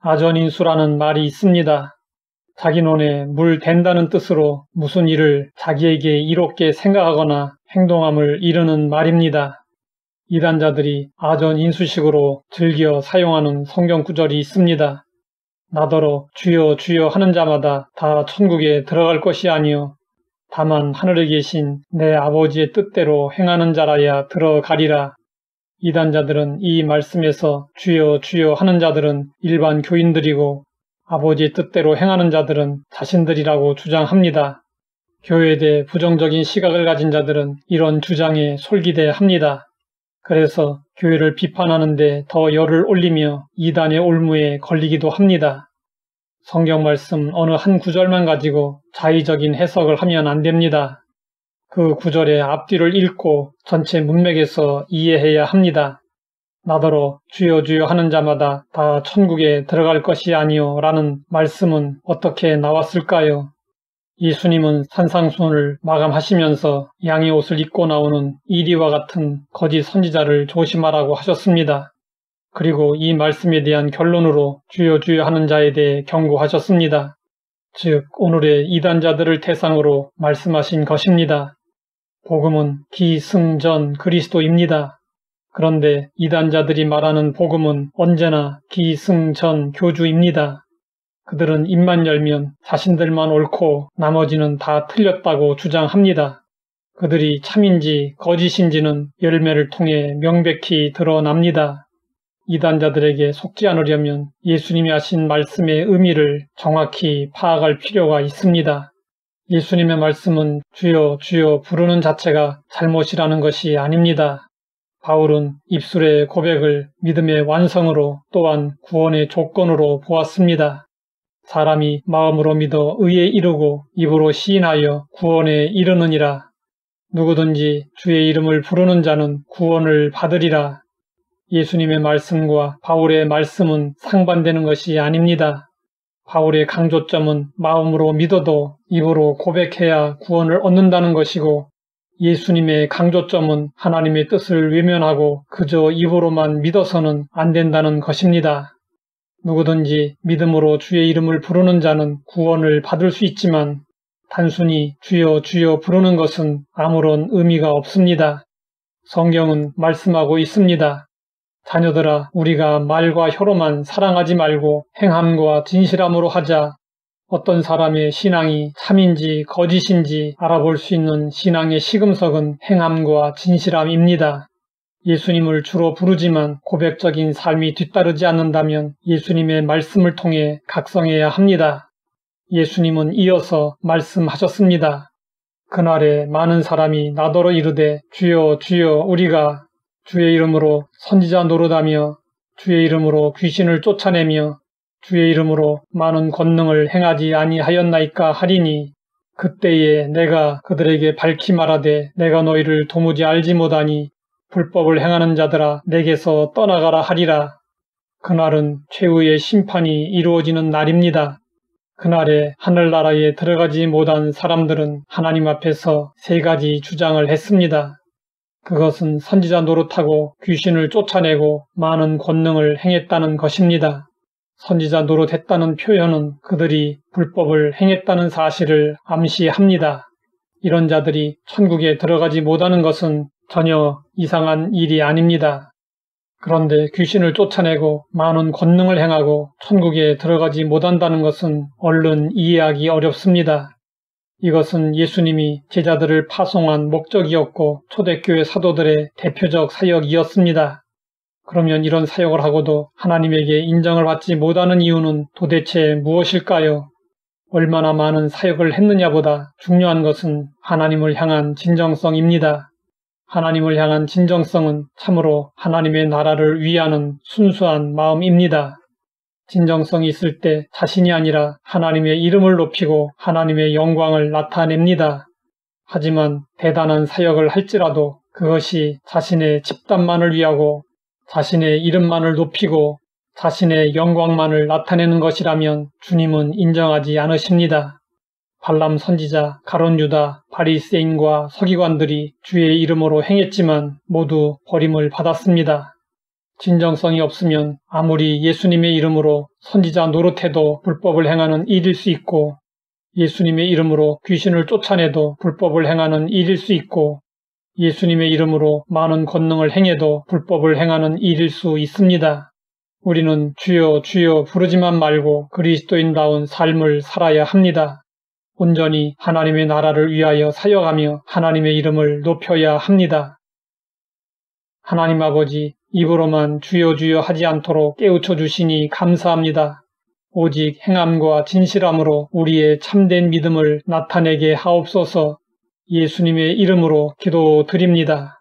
아전인수라는 말이 있습니다. 자기 논에 물 댄다는 뜻으로 무슨 일을 자기에게 이롭게 생각하거나 행동함을 이르는 말입니다. 이단자들이 아전인수식으로 즐겨 사용하는 성경 구절이 있습니다. 나더러 주여 주여 하는 자마다 다 천국에 들어갈 것이 아니요 다만 하늘에 계신 내 아버지의 뜻대로 행하는 자라야 들어가리라. 이단자들은 이 말씀에서 주여 주여 하는 자들은 일반 교인들이고 아버지의 뜻대로 행하는 자들은 자신들이라고 주장합니다. 교회에 대해 부정적인 시각을 가진 자들은 이런 주장에 솔깃해합니다. 그래서 교회를 비판하는데 더 열을 올리며 이단의 올무에 걸리기도 합니다. 성경 말씀 어느 한 구절만 가지고 자의적인 해석을 하면 안 됩니다. 그 구절의 앞뒤를 읽고 전체 문맥에서 이해해야 합니다. 나더러 주여 주여 하는 자마다 다 천국에 들어갈 것이 아니요 라는 말씀은 어떻게 나왔을까요? 예수님은 산상수훈을 마감하시면서 양의 옷을 입고 나오는 이리와 같은 거짓 선지자를 조심하라고 하셨습니다. 그리고 이 말씀에 대한 결론으로 주여 주여 하는 자에 대해 경고하셨습니다. 즉 오늘의 이단자들을 대상으로 말씀하신 것입니다. 복음은 기승전 그리스도입니다. 그런데 이단자들이 말하는 복음은 언제나 기승전 교주입니다. 그들은 입만 열면 자신들만 옳고 나머지는 다 틀렸다고 주장합니다. 그들이 참인지 거짓인지는 열매를 통해 명백히 드러납니다. 이단자들에게 속지 않으려면 예수님이 하신 말씀의 의미를 정확히 파악할 필요가 있습니다. 예수님의 말씀은 주여 주여 부르는 자체가 잘못이라는 것이 아닙니다. 바울은 입술의 고백을 믿음의 완성으로 또한 구원의 조건으로 보았습니다. 사람이 마음으로 믿어 의에 이르고 입으로 시인하여 구원에 이르느니라. 누구든지 주의 이름을 부르는 자는 구원을 받으리라. 예수님의 말씀과 바울의 말씀은 상반되는 것이 아닙니다. 바울의 강조점은 마음으로 믿어도 입으로 고백해야 구원을 얻는다는 것이고 예수님의 강조점은 하나님의 뜻을 외면하고 그저 입으로만 믿어서는 안 된다는 것입니다. 누구든지 믿음으로 주의 이름을 부르는 자는 구원을 받을 수 있지만 단순히 주여 주여 부르는 것은 아무런 의미가 없습니다. 성경은 말씀하고 있습니다. 자녀들아, 우리가 말과 혀로만 사랑하지 말고 행함과 진실함으로 하자. 어떤 사람의 신앙이 참인지 거짓인지 알아볼 수 있는 신앙의 시금석은 행함과 진실함입니다. 예수님을 주로 부르지만 고백적인 삶이 뒤따르지 않는다면 예수님의 말씀을 통해 각성해야 합니다. 예수님은 이어서 말씀하셨습니다. 그날에 많은 사람이 나더러 이르되 주여 주여 우리가 주의 이름으로 선지자 노릇하며 주의 이름으로 귀신을 쫓아내며 주의 이름으로 많은 권능을 행하지 아니하였나이까 하리니 그때에 내가 그들에게 밝히 말하되 내가 너희를 도무지 알지 못하니 불법을 행하는 자들아 내게서 떠나가라 하리라. 그날은 최후의 심판이 이루어지는 날입니다. 그날에 하늘나라에 들어가지 못한 사람들은 하나님 앞에서 세 가지 주장을 했습니다. 그것은 선지자 노릇하고 귀신을 쫓아내고 많은 권능을 행했다는 것입니다. 선지자 노릇했다는 표현은 그들이 불법을 행했다는 사실을 암시합니다. 이런 자들이 천국에 들어가지 못하는 것은 전혀 이상한 일이 아닙니다. 그런데 귀신을 쫓아내고 많은 권능을 행하고 천국에 들어가지 못한다는 것은 얼른 이해하기 어렵습니다. 이것은 예수님이 제자들을 파송한 목적이었고 초대교회 사도들의 대표적 사역이었습니다. 그러면 이런 사역을 하고도 하나님에게 인정을 받지 못하는 이유는 도대체 무엇일까요? 얼마나 많은 사역을 했느냐보다 중요한 것은 하나님을 향한 진정성입니다. 하나님을 향한 진정성은 참으로 하나님의 나라를 위하는 순수한 마음입니다. 진정성이 있을 때 자신이 아니라 하나님의 이름을 높이고 하나님의 영광을 나타냅니다. 하지만 대단한 사역을 할지라도 그것이 자신의 집단만을 위하고 자신의 이름만을 높이고 자신의 영광만을 나타내는 것이라면 주님은 인정하지 않으십니다. 발람 선지자, 가룟 유다, 바리새인과 서기관들이 주의 이름으로 행했지만 모두 버림을 받았습니다. 진정성이 없으면 아무리 예수님의 이름으로 선지자 노릇해도 불법을 행하는 일일 수 있고, 예수님의 이름으로 귀신을 쫓아내도 불법을 행하는 일일 수 있고, 예수님의 이름으로 많은 권능을 행해도 불법을 행하는 일일 수 있습니다. 우리는 주여 주여 부르지만 말고 그리스도인다운 삶을 살아야 합니다. 온전히 하나님의 나라를 위하여 사역하며 하나님의 이름을 높여야 합니다. 하나님 아버지, 입으로만 주여 주여 하지 않도록 깨우쳐 주시니 감사합니다. 오직 행함과 진실함으로 우리의 참된 믿음을 나타내게 하옵소서. 예수님의 이름으로 기도드립니다.